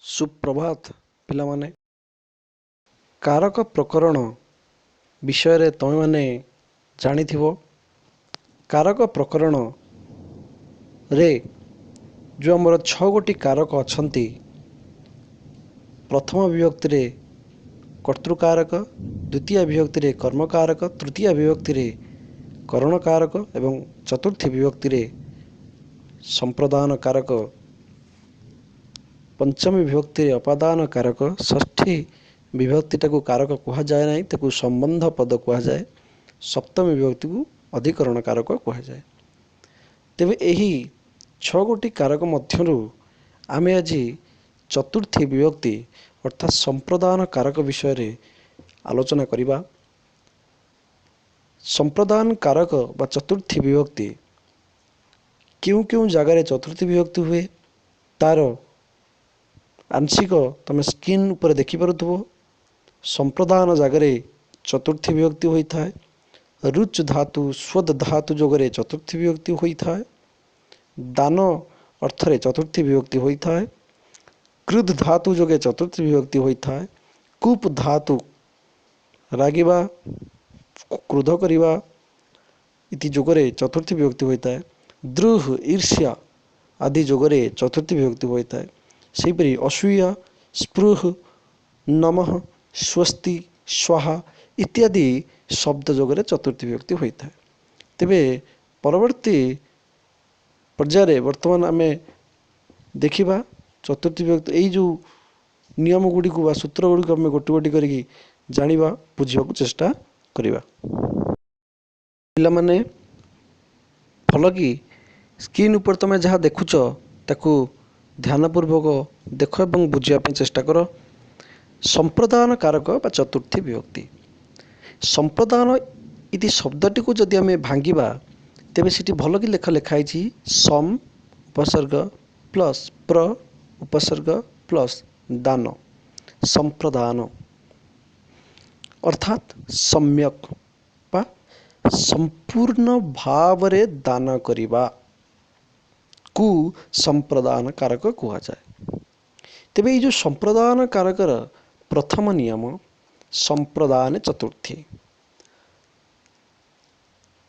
सुप्रभात पिलामाने कारक प्रकरण विषय तुम मैंने जानिथिबो। कारक प्रकरण रे जो आमर 6 गोटी कारक अच्छी प्रथम विभक्ति रे कर्तृकारक, द्वितीय विभक्ति रे कर्मकारक, तृतीय विभक्ति रे करणकारक एवं चतुर्थी विभक्ति रे संप्रदान कारक, पंचमी विभक्ति रे अपादान कारक, षष्ठी विभक्तिटा को कारक कह जाए ना, ताकू संबंध पद कह जाए, सप्तमी विभक्ति को अधिकरण कारक कह जाए। तेबे यही 6 गोटी कारक मध्यरु आमे आज चतुर्थी विभक्ति अर्थात संप्रदान कारक विषय रे आलोचना करिबा। संप्रदान कारक बा चतुर्थी विभक्ति क्यों क्यों जगार चतुर्थी विभक्ति हुए तार आंशिक तुम स्क्रीन उपर देखिपरुथबो। संप्रदान जगार चतुर्थी विभक्ति होता है, रुच धातु स्वद धातु जोगरे चतुर्थी विभक्ति होता है, दान अर्थरे चतुर्थी विभक्ति होता है, क्रुद्ध धातु जोगे चतुर्थी विभक्ति होता है, कूप धातु रागिबा क्रोध करिबा इति जोगरे चतुर्थी विभक्ति होता है, द्रुह ईर्ष्या आदि जोगरे चतुर्थी विभक्ति होता है। सेहीपरि असूया स्पृह नमः स्वस्ति स्वाहा इत्यादि शब्द जोगरे चतुर्थी विभक्ति होता है। तेबे परवर्ती पर्याय वर्तमान आमे देखिबा चतुर्थी विभक्ति यही जो नियम गुड़ी को सूत्र गुड़ी को आमे गोटी गोटी करके जानिबा बुझिबा को चेष्टा करिबा। पिला माने फल की स्क्रीन ऊपर तुम जहाँ देखुच ताकू ध्यानपूर्वक देख और बुझापी चेष्टा कर। संप्रदान कारक बा चतुर्थी विभक्ति। संप्रदान इति शब्दटी को जदि आमे भांगिबा तेबे सिटी भल कि लिखाई सम उपसर्ग प्लस प्र उपसर्ग प्लस दान, संप्रदान अर्थात सम्यक बा संपूर्ण भावरे दान करिबा को संप्रदान कारक कहा जाए। तेबे ये जो संप्रदान कारकर प्रथम नियम संप्रदान चतुर्थी,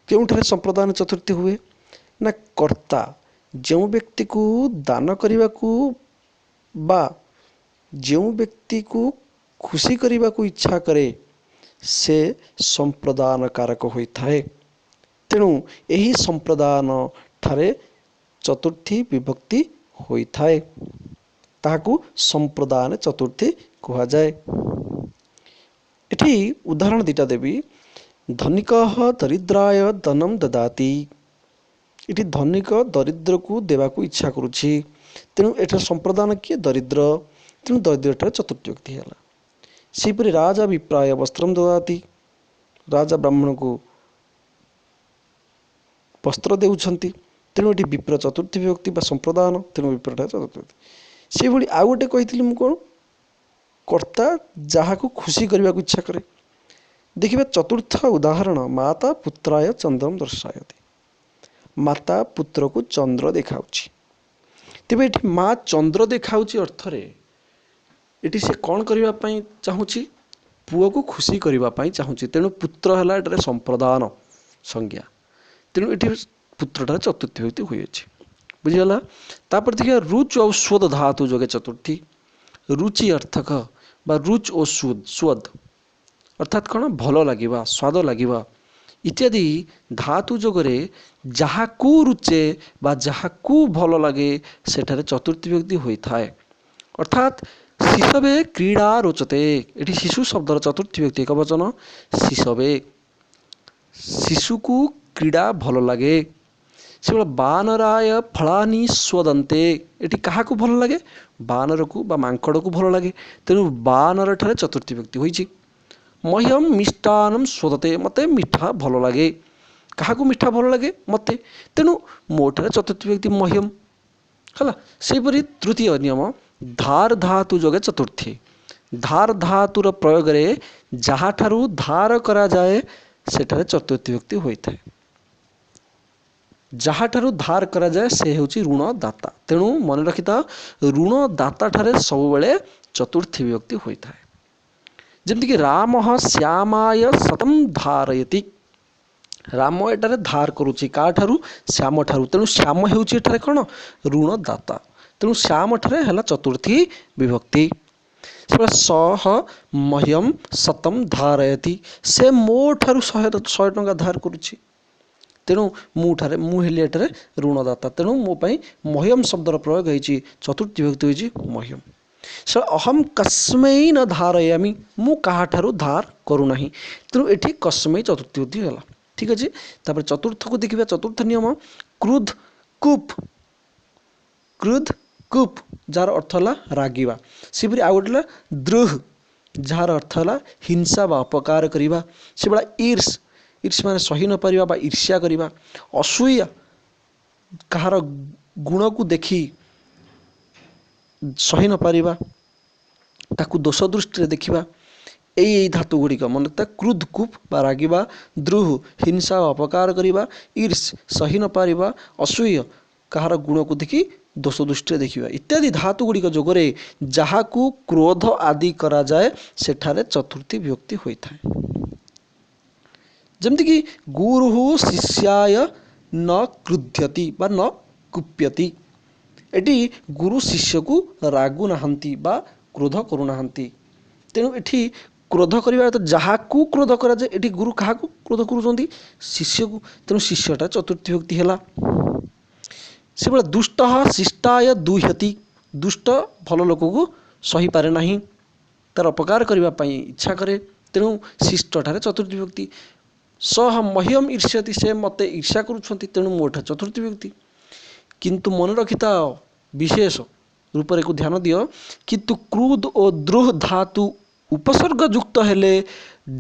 क्योंठे संप्रदान चतुर्थी हुए ना कर्ता जो व्यक्ति को दान करने को बा जो व्यक्ति को खुशी करने को इच्छा करे से संप्रदान कारक होता है। तेणु यही संप्रदान ठारे चतुर्थी विभक्ति होता है, ताकू संप्रदान चतुर्थी कहा जाए। एठी उदाहरण दीटा देवी। धनिक दरिद्राय धनम ददाति, इटी धनिक दरिद्र को देवा को इच्छा करुछि, तेणु एठार संप्रदान किए दरिद्र, तेणु दरिद्र एठार चतुर्थी व्यक्ति है। सेहीपरि राजा विप्राय वस्त्रम ददाति, राजा ब्राह्मण को वस्त्र देउछंती, तेणु ये विप्र चतुर्थी विभक्ति बा संप्रदान, तेणु विप्रटा चतुर्थी। से भाई आउ गोटे कही मुझे कौन कर्ता जहाँ को खुशी करने को इच्छा करे। देखिए चतुर्थ उदाहरण माता पुत्राय चंद्रम दर्शायते, माता पुत्र को चंद्र देखा। तेबे ये माँ चंद्र देखा अर्थरे ये से कौन करने चाहूँगी, पुओ को खुशी करने चाहूँगी, तेणु पुत्र है संप्रदान संज्ञा, तेणु ये पुत्रटार चतुर्थी व्यक्ति हुए बुझीगला। तापर देखिए रुच और स्वद धातु जोगे चतुर्थी, रुचि अर्थक बा रुच और स्वद अर्थात कौन भल लगे स्वाद लगे इत्यादि धातु जोगरे जहाँ को रुचे बा जहाँ को भल लगे सेठारे चतुर्थी व्यक्ति होता है। अर्थात शिशवे क्रीड़ा रोचते, ये शिशु शब्दर चतुर्थी व्यक्ति एक वचन शिशवे, शिशु को क्रीड़ा भल लगे। से बानराय फलानी स्वदंते, ये क्या भल लगे, बानर को बा मांकड़ को भल लगे, तेणु बानर ठारे चतुर्थी व्यक्ति होइछि। मह्यम मिष्टान्नम स्वदते, मते मिठा भल लगे, क्या मिठा भल लगे मते, तेणु मोठारे चतुर्थी व्यक्ति मह्यम है। सेहीपरि तृतीय नियम धार धातु जोगे चतुर्थी, धार धातुर प्रयोग जहाँ ठारू धार करा जाए सेठारे चतुर्थी व्यक्ति होता है। ଯାହାଠାରୁ ଧାର କରାଯାଏ ସେ ହେଉଛି ଋଣ ଦାତା। ତେଣୁ ମନେ ରଖିଥାଅ ଋଣ ଦାତା ଠାରେ ସବୁବେଳେ ଚତୁର୍ଥୀ ବିଭକ୍ତି ହୋଇଥାଏ। ଯେମିତିକି ରାମ ଶ୍ୟାମାୟ ଶତମ୍ ଧାରୟତି। ରାମ ଏଠାରେ ଧାର କରୁଛି କାହାଠାରୁ? ଶ୍ୟାମ ଠାରୁ। ତେଣୁ ଶ୍ୟାମ ହେଉଛି ଏଠାରେ କ'ଣ? ଋଣ ଦାତା। ତେଣୁ ଶ୍ୟାମ ଠାରେ ହେଲା ଚତୁର୍ଥୀ ବିଭକ୍ତି। ସେବେଳେ ସହ ମହ୍ୟମ ଶତମ୍ ଧାରୟତି। ସେ ମୋ ଠାରୁ 100 ଟଙ୍କା ଧାର କରୁଛି। ତେଣୁ ମୁଁ ହେଲି ଏଠାରେ ଋଣଦାତା। ତେଣୁ ମୋ ପାଇଁ ମହ୍ୟମ ଶବ୍ଦର ପ୍ରୟୋଗ ହେଇଛି। ଚତୁର୍ଥୀ ବିଭକ୍ତି ହୋଇଛି ମହ୍ୟମ। ସେ ଅହମ କସ୍ମୈ ନ ଧାରୟାମି। ମୁଁ କାହାଠାରୁ ଧାର କରୁନାହିଁ। ତେଣୁ ଏଠି କସ୍ମୈ ଚତୁର୍ଥୀ ବିଭକ୍ତି ହେଲା। ଠିକ୍ ଅଛି। ତାପରେ ଚତୁର୍ଥକୁ ଦେଖିବା। ଚତୁର୍ଥ ନିୟମ କ୍ରୁଧ କୁପ୍। କ୍ରୁଧ କୁପ୍ ଯାହାର ଅର୍ଥ ହେଲା ରାଗିବା। ସେପରି ଆଉ ଗୋଟେ ହେଲା ଦ୍ରୁହ ଯାହାର ଅର୍ଥ ହେଲା ହିଂସା ବା ଅପକାର କରିବା। ସେଭଳିଆ ଇର୍ଷ ମାନେ ସହି ନ ପାରିବା ବା ଈର୍ଷ୍ୟା କରିବା। ଅସୂୟା କାହାର ଗୁଣକୁ ଦେଖି ସହି ନ ପାରିବା, ତାକୁ ଦୋଷ ଦୃଷ୍ଟିରେ ଦେଖିବା। ଏଇ ଧାତୁ ଗୁଡ଼ିକ ମନେ ରଖିଥାଏ। କ୍ରୁଧ କୁପ୍ ବା ରାଗିବା, ଦ୍ରୁହ ହିଂସା ଅପକାର କରିବା, ଇର୍ଷ ସହି ନ ପାରିବା, ଅସୂୟ କାହାର ଗୁଣକୁ ଦେଖି ଦୋଷ ଦୃଷ୍ଟିରେ ଦେଖିବା ଇତ୍ୟାଦି ଧାତୁ ଗୁଡ଼ିକ ଯୋଗରେ ଯାହାକୁ କ୍ରୋଧ ଆଦି କରାଯାଏ ସେଠାରେ ଚତୁର୍ଥୀ ବିଭକ୍ତି ହୋଇଥାଏ। ଯେମିତିକି ଗୁରୁଃ ଶିଷ୍ୟାୟ ନ କ୍ରୁଧ୍ୟତି ବା ନ କୁପ୍ୟତି। ଏଠି ଗୁରୁ ଶିଷ୍ୟକୁ ରାଗୁନାହାନ୍ତି ବା କ୍ରୋଧ କରୁନାହାନ୍ତି। ତେଣୁ ଏଠି କ୍ରୋଧ କରିବା ଯାହାକୁ କ୍ରୋଧ କରାଯାଏ, ଏଠି ଗୁରୁ କାହାକୁ କ୍ରୋଧ କରୁଛନ୍ତି? ଶିଷ୍ୟକୁ। ତେଣୁ ଶିଷ୍ୟଟା ଚତୁର୍ଥୀ ବିଭକ୍ତି ହେଲା। ସେଭଳି ଦୁଷ୍ଟ ଶିଷ୍ଟାୟ ଦୁହ୍ୟତି। ଦୁଷ୍ଟ ଭଲ ଲୋକକୁ ସହିପାରେ ନାହିଁ, ତାର ଅପକାର କରିବା ପାଇଁ ଇଚ୍ଛା କରେ। ତେଣୁ ଶିଷ୍ଟଠାରେ ଚତୁର୍ଥୀ ବିଭକ୍ତି। ସହ ମହ୍ୟମ ଈର୍ଷ୍ୟତି। ସେ ମୋତେ ଈର୍ଷା କରୁଛନ୍ତି। ତେଣୁ ମୋଠାରେ ଚତୁର୍ଥୀ ବିଭକ୍ତି। କିନ୍ତୁ ମନେ ରଖିଥାଅ ବିଶେଷ ରୂପରେ ଧ୍ୟାନ ଦିଅ। କିନ୍ତୁ କ୍ରୁଧ ଓ ଦ୍ରୋହ ଧାତୁ ଉପସର୍ଗ ଯୁକ୍ତ ହେଲେ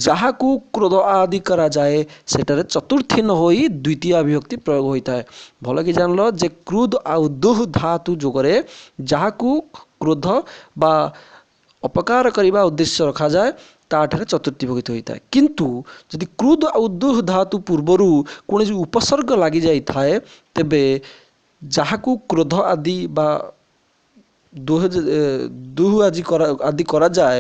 ଯାହାକୁ କ୍ରୋଧ ଆଦି କରାଯାଏ ସେଠାରେ ଚତୁର୍ଥୀ ନ ହୋଇ ଦ୍ୱିତୀୟ ବିଭକ୍ତି ପ୍ରୟୋଗ ହୋଇଥାଏ। ଭଲ କି ଜାଣିଲ ଯେ କ୍ରୋଧ ଆଉ ଦୁଃ ଧାତୁ ଯୋଗରେ ଯାହାକୁ କ୍ରୋଧ ବା ଅପକାର କରିବା ଉଦ୍ଦେଶ୍ୟ ରଖାଯାଏ ତାଠାରେ ଚତୁର୍ଥୀ ବିଭକ୍ତି ହୋଇଥାଏ। କିନ୍ତୁ ଯଦି କ୍ରୋଧ ଆଉ ଦୁଃ ଧାତୁ ପୂର୍ବରୁ କୌଣସି ଉପସର୍ଗ ଲାଗିଯାଇଥାଏ ତେବେ ଯାହାକୁ କ୍ରୋଧ ଆଦି ବା ଦୁଃ ଆଦି କରାଯାଏ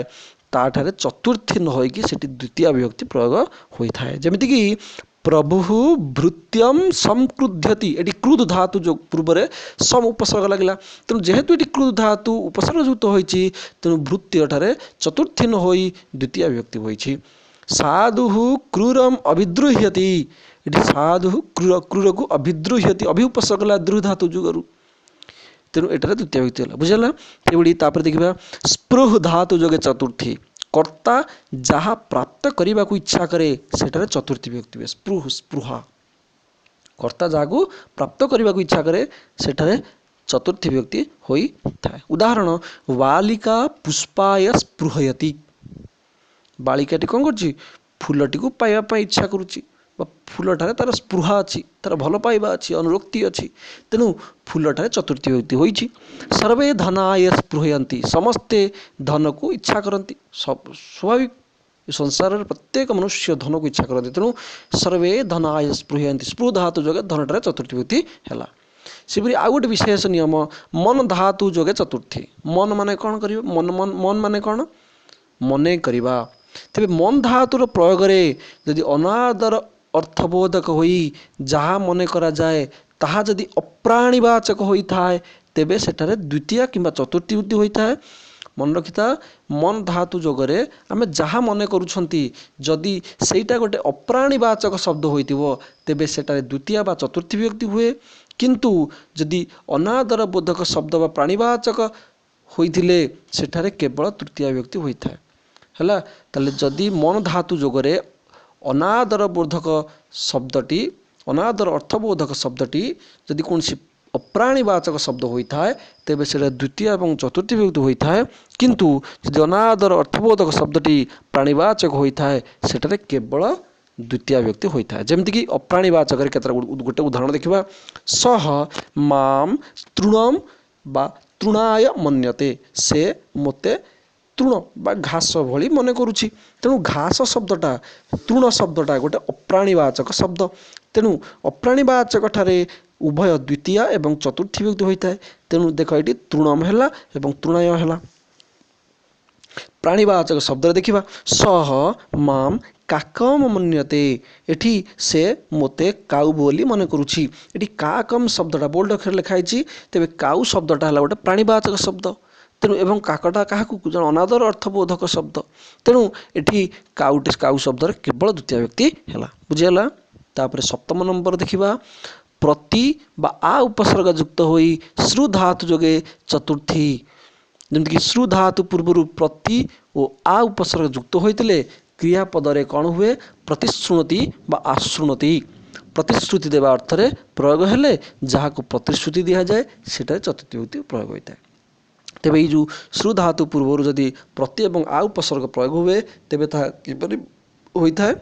ତାଠାରେ ଚତୁର୍ଥୀ ନ ହୋଇକି ସେଠି ଦ୍ୱିତୀୟ ବିଭକ୍ତି ପ୍ରୟୋଗ ହୋଇଥାଏ। ଯେମିତିକି ପ୍ରଭୁ ଭୃତ୍ୟମ ସଂକ୍ରୁଧ୍ୟତି। ଏଠି କ୍ରୋଧ ଧାତୁ ପୂର୍ବରେ ସମ ଉପସର୍ଗ ଲାଗିଲା। ତେଣୁ ଯେହେତୁ ଏଠି କ୍ରୋଧ ଧାତୁ ଉପସର୍ଗ ଯୁକ୍ତ ହୋଇଛି ତେଣୁ ଭୃତ୍ୟଠାରେ ଚତୁର୍ଥୀ ନ ହୋଇ ଦ୍ୱିତୀୟ ବିଭକ୍ତି ହୋଇଛି। ସାଧୁଃ କ୍ରୂରମ୍ ଅଭିଦ୍ରୁହ୍ୟତି। ଏଠି ସାଧୁଃ କ୍ରୂରକୁ ଅଭିଦ୍ରୁହ୍ୟତି ଅଭି ଉପସର୍ଗ ହେଲା ଦ୍ରୁ ଧାତୁ ଯୁଗରୁ। ତେଣୁ ଏଠାରେ ଦ୍ୱିତୀୟ ବିଭକ୍ତି ହେଲା। ବୁଝିଲା? ସେଭଳି ତାପରେ ଦେଖିବା ସ୍ପୃହ ଧାତୁ ଯୋଗେ ଚତୁର୍ଥୀ। କର୍ତ୍ତା ଯାହା ପ୍ରାପ୍ତ କରିବାକୁ ଇଚ୍ଛା କରେ ସେଠାରେ ଚତୁର୍ଥୀ ବିଭକ୍ତି ହୁଏ। ସ୍ପୃହା କର୍ତ୍ତା ଯାହାକୁ ପ୍ରାପ୍ତ କରିବାକୁ ଇଚ୍ଛା କରେ ସେଠାରେ ଚତୁର୍ଥୀ ବିଭକ୍ତି ହୋଇଥାଏ। ଉଦାହରଣ ବାଳିକା ପୁଷ୍ପାୟ ସ୍ପୃହୟତି। ବାଳିକାଟି କ'ଣ କରୁଛି? ଫୁଲଟିକୁ ପାଇବା ପାଇଁ ଇଚ୍ଛା କରୁଛି ବା ଫୁଲଠାରେ ତାର ସ୍ପୃହା ଅଛି, ତାର ଭଲ ପାଇବା ଅଛି, ଅନୁରକ୍ତି ଅଛି। ତେଣୁ ଫୁଲଠାରେ ଚତୁର୍ଥୀ ବିଭକ୍ତି ହୋଇଛି। ସର୍ବେ ଧନାୟ ସ୍ପୃହୟନ୍ତି। ସମସ୍ତେ ଧନକୁ ଇଚ୍ଛା କରନ୍ତି। ସ୍ୱାଭାବିକ ସଂସାରରେ ପ୍ରତ୍ୟେକ ମନୁଷ୍ୟ ଧନକୁ ଇଚ୍ଛା କରନ୍ତି। ତେଣୁ ସର୍ବେ ଧନାୟ ସ୍ପୃହୟନ୍ତି। ସ୍ପୃହ ଧାତୁ ଯୋଗେ ଧନଠାରେ ଚତୁର୍ଥୀ ବିଭକ୍ତି ହେଲା। ସେପରି ଆଉ ଗୋଟେ ବିଶେଷ ନିୟମ ମନ ଧାତୁ ଯୋଗେ ଚତୁର୍ଥୀ। ମନ ମାନେ କ'ଣ କରିବ? ମନ ମାନେ କ'ଣ? ମନେ କରିବା। ତେବେ ମନ ଧାତୁର ପ୍ରୟୋଗରେ ଯଦି ଅନାଦର ଅର୍ଥବୋଧକ ହୋଇ ଯାହା ମନେ କରାଯାଏ ତାହା ଯଦି ଅପ୍ରାଣୀବାଚକ ହୋଇଥାଏ ତେବେ ସେଠାରେ ଦ୍ୱିତୀୟ କିମ୍ବା ଚତୁର୍ଥୀ ବିଭକ୍ତି ହୋଇଥାଏ। ମନେ ରଖିଥା ମନ ଧାତୁ ଯୋଗରେ ଆମେ ଯାହା ମନେ କରୁଛନ୍ତି ଯଦି ସେଇଟା ଗୋଟେ ଅପ୍ରାଣୀବାଚକ ଶବ୍ଦ ହୋଇଥିବ ତେବେ ସେଠାରେ ଦ୍ୱିତୀୟ ବା ଚତୁର୍ଥୀ ବିଭକ୍ତି ହୁଏ। କିନ୍ତୁ ଯଦି ଅନାଦର ବୋଧକ ଶବ୍ଦ ବା ପ୍ରାଣୀବାଚକ ହୋଇଥିଲେ ସେଠାରେ କେବଳ ତୃତୀୟ ବିଭକ୍ତି ହୋଇଥାଏ। ହେଲା? ତାହେଲେ ଯଦି ମନ ଧାତୁ ଯୋଗରେ ଅନାଦର ବୋଧକ ଶବ୍ଦଟି ଅନାଦର ଅର୍ଥବୋଧକ ଶବ୍ଦଟି ଯଦି କୌଣସି ଅପ୍ରାଣୀବାଚକ ଶବ୍ଦ ହୋଇଥାଏ ତେବେ ସେଟା ଦ୍ୱିତୀୟ ଏବଂ ଚତୁର୍ଥୀ ବିଭକ୍ତି ହୋଇଥାଏ। କିନ୍ତୁ ଯଦି ଅନାଦର ଅର୍ଥବୋଧକ ଶବ୍ଦଟି ପ୍ରାଣୀବାଚକ ହୋଇଥାଏ ସେଠାରେ କେବଳ ଦ୍ୱିତୀୟ ବିଭକ୍ତି ହୋଇଥାଏ। ଯେମିତିକି ଅପ୍ରାଣୀବାଚକରେ କେତେଟା ଗୋଟେ ଉଦାହରଣ ଦେଖିବା। ସହ ମାମ୍ ତୃଣମ୍ ବା ତୃଣାୟ ମନ୍ୟତେ। ସେ ମୋତେ ତୃଣ ବା ଘାସ ଭଳି ମନେ କରୁଛି। ତେଣୁ ଘାସ ଶବ୍ଦଟା ତୃଣ ଶବ୍ଦଟା ଗୋଟେ ଅପ୍ରାଣୀବାଚକ ଶବ୍ଦ। ତେଣୁ ଅପ୍ରାଣୀବାଚକ ଠାରେ ଉଭୟ ଦ୍ୱିତୀୟା ଏବଂ ଚତୁର୍ଥୀ ବିଭକ୍ତି ହୋଇଥାଏ। ତେଣୁ ଦେଖ ଏଠି ତୃଣମ ହେଲା ଏବଂ ତୃଣାୟ ହେଲା। ପ୍ରାଣୀବାଚକ ଶବ୍ଦରେ ଦେଖିବା ସହ ମାମ୍ କାକମ ମନ୍ୟତେ, ଏଠି ସେ ମୋତେ କାଉ ବୋଲି ମନେ କରୁଛି। ଏଠି କାକମ ଶବ୍ଦଟା ବୋଲ୍ଡ ଅକ୍ଷରରେ ଲେଖା ହେଇଛି। ତେବେ କାଉ ଶବ୍ଦଟା ହେଲା ଗୋଟେ ପ୍ରାଣୀବାଚକ ଶବ୍ଦ। ତେଣୁ ଏବଂ କାକଟା କାହାକୁ ଜଣେ ଅନାଦର ଅର୍ଥବୋଧକ ଶବ୍ଦ। ତେଣୁ ଏଠି କାଉ ଶବ୍ଦରେ କେବଳ ଦ୍ୱିତୀୟ ବ୍ୟକ୍ତି ହେଲା। ବୁଝିଗଲା। ତାପରେ 7ମ ନମ୍ବର ଦେଖିବା ପ୍ରତି ବା ଆ ଉପସର୍ଗ ଯୁକ୍ତ ହୋଇ ଶ୍ରୁ ଧାତୁ ଯୋଗେ ଚତୁର୍ଥୀ। ଯେମିତିକି ଶ୍ରୁ ଧାତୁ ପୂର୍ବରୁ ପ୍ରତି ଓ ଆ ଉପସର୍ଗ ଯୁକ୍ତ ହୋଇଥିଲେ କ୍ରିୟାପଦରେ କ'ଣ ହୁଏ? ପ୍ରତିଶୃଣତି ବା ଆଶୃଣତି। ପ୍ରତିଶ୍ରୁତି ଦେବା ଅର୍ଥରେ ପ୍ରୟୋଗ ହେଲେ ଯାହାକୁ ପ୍ରତିଶ୍ରୁତି ଦିଆଯାଏ ସେଠାରେ ଚତୁର୍ଥୀ ବିଭକ୍ତି ପ୍ରୟୋଗ ହୋଇଥାଏ। ତେବେ ଏଇ ଯେଉଁ ଶ୍ରୁ ଧାତୁ ପୂର୍ବରୁ ଯଦି ପ୍ରତି ଏବଂ ଆ ଉପସର୍ଗ ପ୍ରୟୋଗ ହୁଏ ତେବେ ତାହା କିପରି ହୋଇଥାଏ?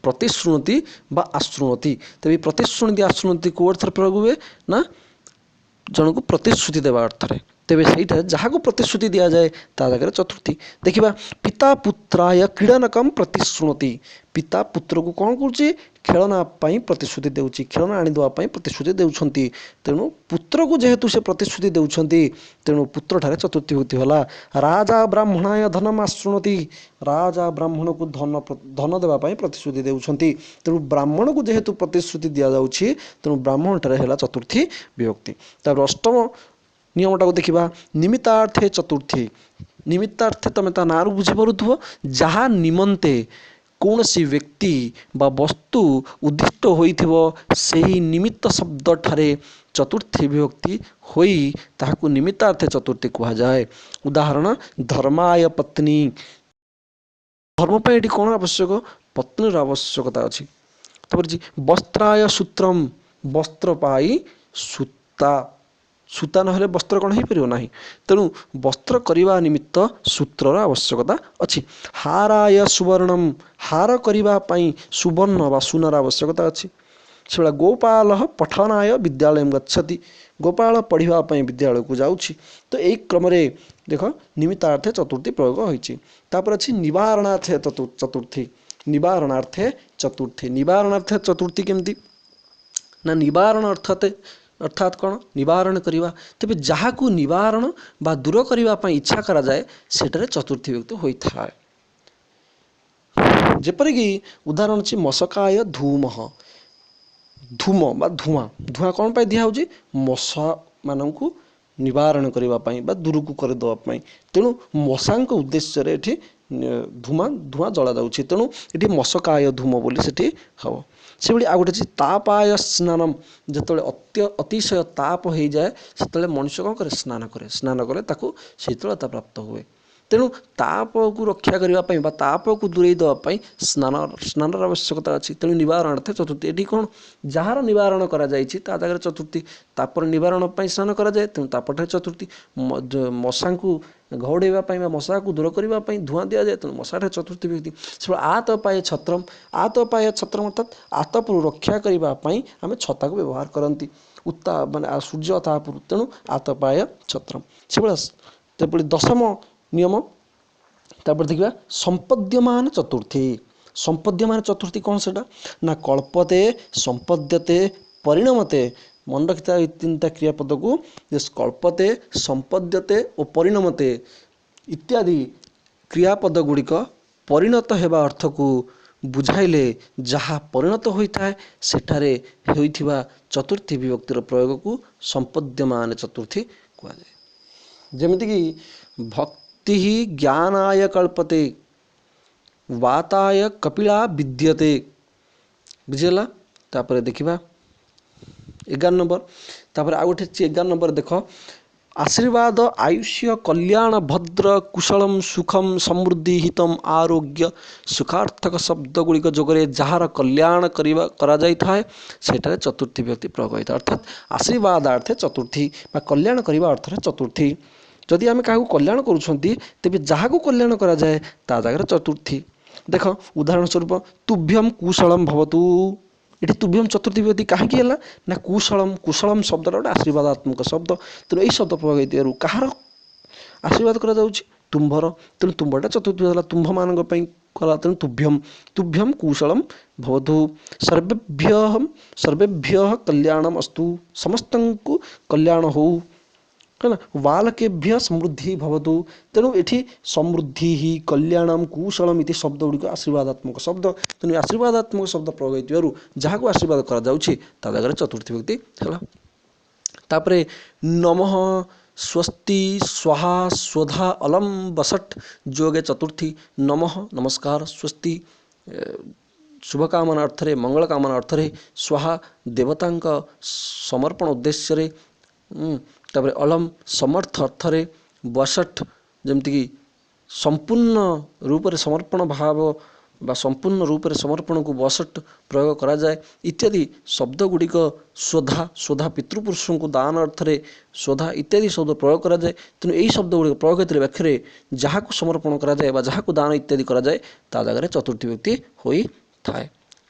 ପ୍ରତିଶୃଣତି ବା ଆଶୃଣତି। ତେବେ ପ୍ରତିଶୃଣତି ଆଶୃଣତି କେଉଁ ଅର୍ଥରେ ପ୍ରୟୋଗ ହୁଏ? ନା ଜଣକୁ ପ୍ରତିଶ୍ରୁତି ଦେବା ଅର୍ଥରେ। ତେବେ ସେଇଟା ଯାହାକୁ ପ୍ରତିଶ୍ରୁତି ଦିଆଯାଏ ତା ଜାଗାରେ ଚତୁର୍ଥୀ। ଦେଖିବା ପିତା ପୁତ୍ରାୟ କ୍ରୀଡ଼ନକମ୍ ପ୍ରତିଶୃଣତି। ପିତା ପୁତ୍ରକୁ କ'ଣ କରୁଛି? ଖେଳନା ପାଇଁ ପ୍ରତିଶ୍ରୁତି ଦେଉଛି, ଖେଳନା ଆଣିଦେବା ପାଇଁ ପ୍ରତିଶ୍ରୁତି ଦେଉଛନ୍ତି। ତେଣୁ ପୁତ୍ରକୁ ଯେହେତୁ ସେ ପ୍ରତିଶ୍ରୁତି ଦେଉଛନ୍ତି ତେଣୁ ପୁତ୍ରଠାରେ ଚତୁର୍ଥୀ ବିଭକ୍ତି ହେଲା। ରାଜା ବ୍ରାହ୍ମଣାୟ ଧନମ୍ ଆଶୃଣୋତି। ରାଜା ବ୍ରାହ୍ମଣକୁ ଧନ ଦେବା ପାଇଁ ପ୍ରତିଶ୍ରୁତି ଦେଉଛନ୍ତି। ତେଣୁ ବ୍ରାହ୍ମଣକୁ ଯେହେତୁ ପ୍ରତିଶ୍ରୁତି ଦିଆଯାଉଛି ତେଣୁ ବ୍ରାହ୍ମଣଠାରେ ହେଲା ଚତୁର୍ଥୀ ବିଭକ୍ତି। ତାପରେ 8ମ ନିୟମଟାକୁ ଦେଖିବା ନିମିତ୍ତାର୍ଥେ ଚତୁର୍ଥୀ। ନିମିତ୍ତାର୍ଥେ ତମେ ତା ନାଁରୁ ବୁଝିପାରୁଥିବ ଯାହା ନିମନ୍ତେ କୌଣସି ବ୍ୟକ୍ତି ବା ବସ୍ତୁ ଉଦ୍ଦିଷ୍ଟ ହୋଇଥିବ ସେହି ନିମିତ୍ତ ଶବ୍ଦଠାରେ ଚତୁର୍ଥୀ ବିଭକ୍ତି ହୋଇ ତାହାକୁ ନିମିତ୍ତାର୍ଥେ ଚତୁର୍ଥୀ କୁହାଯାଏ। ଉଦାହରଣ ଧର୍ମାୟ ପତ୍ନୀ। ଧର୍ମ ପାଇଁ ଏଠି କ'ଣ ଆବଶ୍ୟକ? ପତ୍ନୀର ଆବଶ୍ୟକତା ଅଛି। ତାପରେ ବସ୍ତ୍ରାୟ ସୂତ୍ରମ୍। ବସ୍ତ୍ର ପାଇଁ ସୂତା। ସୂତା ନହେଲେ ବସ୍ତ୍ର କ'ଣ ହେଇପାରିବ ନାହିଁ। ତେଣୁ ବସ୍ତ୍ର କରିବା ନିମିତ୍ତ ସୂତ୍ରର ଆବଶ୍ୟକତା ଅଛି। ହାରାୟ ସୁବର୍ଣ୍ଣମ୍। ହାର କରିବା ପାଇଁ ସୁବର୍ଣ୍ଣ ବା ସୁନାର ଆବଶ୍ୟକତା ଅଛି। ସେଭଳିଆ ଗୋପାଳ ପଠନାୟ ବିଦ୍ୟାଳୟ ଗଚ୍ଛତି। ଗୋପାଳ ପଢ଼ିବା ପାଇଁ ବିଦ୍ୟାଳୟକୁ ଯାଉଛି। ତ ଏଇ କ୍ରମରେ ଦେଖ ନିମିତ୍ତାର୍ଥେ ଚତୁର୍ଥୀ ପ୍ରୟୋଗ ହୋଇଛି। ତାପରେ ଅଛି ନିବାରଣାର୍ଥେ ଚତୁର୍ଥୀ। ନିବାରଣାର୍ଥେ ଚତୁର୍ଥୀ। ନିବାରଣାର୍ଥେ ଚତୁର୍ଥୀ କେମିତି? ନା ନିବାରଣ ଅର୍ଥାତ୍ କ'ଣ? ନିବାରଣ କରିବା। ତେବେ ଯାହାକୁ ନିବାରଣ ବା ଦୂର କରିବା ପାଇଁ ଇଚ୍ଛା କରାଯାଏ ସେଠାରେ ଚତୁର୍ଥୀ ବିଭକ୍ତି ହୋଇଥାଏ। ଯେପରିକି ଉଦାହରଣ ଅଛି ମଶକାୟ ଧୂମଃ। ଧୂମ ବା ଧୂଆଁ। ଧୂଆଁ କ'ଣ ପାଇଁ ଦିଆହେଉଛି? ମଶାମାନଙ୍କୁ ନିବାରଣ କରିବା ପାଇଁ ବା ଦୂରକୁ କରିଦେବା ପାଇଁ। ତେଣୁ ମଶାଙ୍କ ଉଦ୍ଦେଶ୍ୟରେ ଏଠି ଧୂଆଁ ଜଳାଯାଉଛି। ତେଣୁ ଏଠି ମଶକାୟ ଧୂମ ବୋଲି ସେଠି ହେବ। ସେଭଳି ଆଉ ଗୋଟେ ଅଛି ତାପାୟ ସ୍ନାନମ୍। ଯେତେବେଳେ ଅତିଶୟ ତାପ ହେଇଯାଏ ସେତେବେଳେ ମଣିଷ କ'ଣ କରେ? ସ୍ନାନ କରେ। ସ୍ନାନ କଲେ ତାକୁ ଶୀତଳତା ପ୍ରାପ୍ତ ହୁଏ। ତେଣୁ ତାପକୁ ରକ୍ଷା କରିବା ପାଇଁ ବା ତାପକୁ ଦୂରେଇ ଦେବା ପାଇଁ ସ୍ନାନର ଆବଶ୍ୟକତା ଅଛି। ତେଣୁ ନିବାରଣାର୍ଥେ ଚତୁର୍ଥୀ। ଏଠି କ'ଣ? ଯାହାର ନିବାରଣ କରାଯାଇଛି ତା ଜାଗାରେ ଚତୁର୍ଥୀ। ତାପରେ ନିବାରଣ ପାଇଁ ସ୍ନାନ କରାଯାଏ ତେଣୁ ତାପଠାରେ ଚତୁର୍ଥୀ। ମଶାଙ୍କୁ ଘଉଡ଼େଇବା ପାଇଁ ବା ମଶାକୁ ଦୂର କରିବା ପାଇଁ ଧୂଆଁ ଦିଆଯାଏ ତେଣୁ ମଶାଠାରେ ଚତୁର୍ଥୀ ବିଭକ୍ତି। ସେଭଳି ଆତପାୟ ଛତ୍ରମ୍। ଆତପାୟ ଛତ୍ରମ୍ ଅର୍ଥାତ୍ ଆତପରୁ ରକ୍ଷା କରିବା ପାଇଁ ଆମେ ଛତାକୁ ବ୍ୟବହାର କରନ୍ତି। ମାନେ ସୂର୍ଯ୍ୟ ତାପରୁ। ତେଣୁ ଆତପାୟ ଛତ୍ରମ୍। ସେଭଳି 10ମ ନିୟମ। ତାପରେ ଦେଖିବା ସମ୍ପଦ୍ୟମାନ ଚତୁର୍ଥୀ। ସମ୍ପଦ୍ୟମାନ ଚତୁର୍ଥୀ କ'ଣ ସେଟା? ନା କଳ୍ପତେ, ସମ୍ପଦ୍ୟତେ, ପରିଣମତେ। ମନେ ରଖିଥିବା ଏଇ 3ଟା କ୍ରିୟାପଦକୁ ଯେ କଳ୍ପତେ, ସମ୍ପଦ୍ୟତେ ଓ ପରିଣମତେ ଇତ୍ୟାଦି କ୍ରିୟାପଦ ଗୁଡ଼ିକ ପରିଣତ ହେବା ଅର୍ଥକୁ ବୁଝାଇଲେ ଯାହା ପରିଣତ ହୋଇଥାଏ ସେଠାରେ ହୋଇଥିବା ଚତୁର୍ଥୀ ବିଭକ୍ତିର ପ୍ରୟୋଗକୁ ସମ୍ପଦ୍ୟମାନ ଚତୁର୍ଥୀ କୁହାଯାଏ। ଯେମିତିକି ଭକ୍ତି ଜ୍ଞାନାୟ କଳ୍ପତେ, ବାତାୟ କପିଳା ବିଦ୍ୟତେ। ବୁଝିଗଲା। ତାପରେ ଦେଖିବା 11 ନମ୍ବର। ତାପରେ ଆଉ ଗୋଟେ ଅଛି 11 ନମ୍ବର ଦେଖ ଆଶୀର୍ବାଦ ଆୟୁଷ୍ୟ କଲ୍ୟାଣ ଭଦ୍ର କୁଶଳମ୍ ସୁଖମ୍ ସମୃଦ୍ଧି ହିତମ୍ ଆରୋଗ୍ୟ ସୁଖାର୍ଥକ ଶବ୍ଦ ଗୁଡ଼ିକ ଯୋଗରେ ଯାହାର କଲ୍ୟାଣ କରାଯାଇଥାଏ ସେଠାରେ ଚତୁର୍ଥୀ ବିଭକ୍ତି ପ୍ରୟୋଗ ହୋଇଥାଏ। ଅର୍ଥାତ୍ ଆଶୀର୍ବାଦାର୍ଥେ ଚତୁର୍ଥୀ ବା କଲ୍ୟାଣ କରିବା ଅର୍ଥରେ ଚତୁର୍ଥୀ। ଯଦି ଆମେ କାହାକୁ କଲ୍ୟାଣ କରୁଛନ୍ତି ତେବେ ଯାହାକୁ କଲ୍ୟାଣ କରାଯାଏ ତା ଜାଗାରେ ଚତୁର୍ଥୀ। ଦେଖ ଉଦାହରଣ ସ୍ୱରୂପ ତୁଭ୍ୟମ୍ କୁଶଳମ୍ ଭବତୁ। ଏଠି ତୁଭ୍ୟମ୍ ଚତୁର୍ଥୀ ବିଭକ୍ତି କାହିଁକି ହେଲା? ନା କୁଶଳମ୍ ଶବ୍ଦଟା ଗୋଟେ ଆଶୀର୍ବାଦାତ୍ମକ ଶବ୍ଦ। ତେଣୁ ଏହି ଶବ୍ଦ ପ୍ରୟୋଗ ହେଇଥିବାରୁ କାହାର ଆଶୀର୍ବାଦ କରାଯାଉଛି? ତୁମ୍ଭର, ତେଣୁ ତୁମ୍ଭଟା ଚତୁର୍ଥୀ ହେଲା, ତୁମ୍ଭମାନଙ୍କ ପାଇଁ କଲା, ତେଣୁ ତୁଭ୍ୟମ୍, ତୁଭ୍ୟମ୍ କୁଶଳମ୍ ଭବତୁ, ସର୍ବେଭ୍ୟଃ କଲ୍ୟାଣମ୍ ଅସ୍ତୁ, ସମସ୍ତଙ୍କୁ କଲ୍ୟାଣ ହଉ ହେଲା, ବାଲକେଭ୍ୟ ସମୃଦ୍ଧି ଭବତୁ, ତେଣୁ ଏଠି ସମୃଦ୍ଧି ହି କଲ୍ୟାଣମ୍ କୁଶଳମ୍ ଇତି ଶବ୍ଦ ଗୁଡ଼ିକ ଆଶୀର୍ବାଦାତ୍ମକ ଶବ୍ଦ, ତେଣୁ ଆଶୀର୍ବାଦାତ୍ମକ ଶବ୍ଦ ପ୍ରୟୋଗ ହେଇଥିବାରୁ ଯାହାକୁ ଆଶୀର୍ବାଦ କରାଯାଉଛି ତା ଜାଗାରେ ଚତୁର୍ଥୀ ବିଭକ୍ତି ହେଲା। ତାପରେ ନମଃ, ସ୍ୱସ୍ତି, ସ୍ୱାହା, ସ୍ୱଧା, ଅଲମ୍, ବସଟ୍ ଯୋଗେ ଚତୁର୍ଥୀ। ନମଃ ନମସ୍କାର, ସ୍ୱସ୍ତି ଶୁଭକାମନା ଅର୍ଥରେ, ମଙ୍ଗଳ କାମନା ଅର୍ଥରେ, ସ୍ୱାହା ଦେବତାଙ୍କ ସମର୍ପଣ ଉଦ୍ଦେଶ୍ୟରେ, ତାପରେ ଅଲମ୍ ସମର୍ଥ ଅର୍ଥରେ, ବସଟ୍ ଯେମିତିକି ସମ୍ପୂର୍ଣ୍ଣ ରୂପରେ ସମର୍ପଣ ଭାବ ବା ସମ୍ପୂର୍ଣ୍ଣ ରୂପରେ ସମର୍ପଣକୁ ବସଟ୍ ପ୍ରୟୋଗ କରାଯାଏ ଇତ୍ୟାଦି ଶବ୍ଦ ଗୁଡ଼ିକ, ସ୍ୱଧା, ସ୍ୱଧା ପିତୃପୁରୁଷଙ୍କୁ ଦାନ ଅର୍ଥରେ ସ୍ୱଧା ଇତ୍ୟାଦି ଶବ୍ଦ ପ୍ରୟୋଗ କରାଯାଏ। ତେଣୁ ଏହି ଶବ୍ଦ ଗୁଡ଼ିକ ପ୍ରୟୋଗ ହୋଇଥିବା ବ୍ୟାଖ୍ୟାରେ ଯାହାକୁ ସମର୍ପଣ କରାଯାଏ ବା ଯାହାକୁ ଦାନ ଇତ୍ୟାଦି କରାଯାଏ ତା ଜାଗାରେ ଚତୁର୍ଥୀ ବିଭକ୍ତି ହୋଇଥାଏ।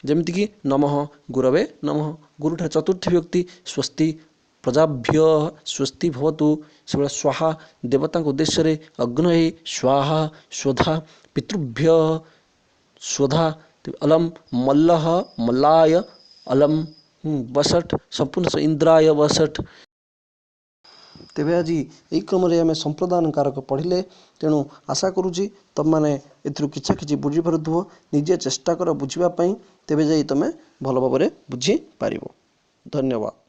ଯେମିତିକି ନମଃ ଗୁରବେ ନମଃ, ଗୁରୁଠାରେ ଚତୁର୍ଥୀ ବିଭକ୍ତି, ସ୍ୱସ୍ତି ପ୍ରଜାଭ୍ୟ ସ୍ୱସ୍ତି ଭବତୁ, ସେଭଳି ସ୍ୱାହା ଦେବତାଙ୍କ ଉଦ୍ଦେଶ୍ୟରେ, ଅଗ୍ନୟେ ସ୍ୱାହା, ସ୍ୱଧା ପିତୃଭ୍ୟ ସ୍ୱଧା, ଅଲମ୍ ମଲ୍ଲଃ ମଲ୍ଲାୟ ଅଲମ୍, ବସଟ୍ ସମ୍ପୂର୍ଣ୍ଣ ଇନ୍ଦ୍ରାୟ ବସଟ୍। ତେବେ ଆଜି ଏହି କ୍ରମରେ ଆମେ ସମ୍ପ୍ରଦାନ କାରକ ପଢ଼ିଲେ, ତେଣୁ ଆଶା କରୁଛି ତୁମମାନେ ଏଥିରୁ କିଛି ବୁଝିପାରୁଥିବ। ନିଜେ ଚେଷ୍ଟା କର ବୁଝିବା ପାଇଁ, ତେବେ ଯାଇ ତୁମେ ଭଲ ଭାବରେ ବୁଝିପାରିବ। ଧନ୍ୟବାଦ।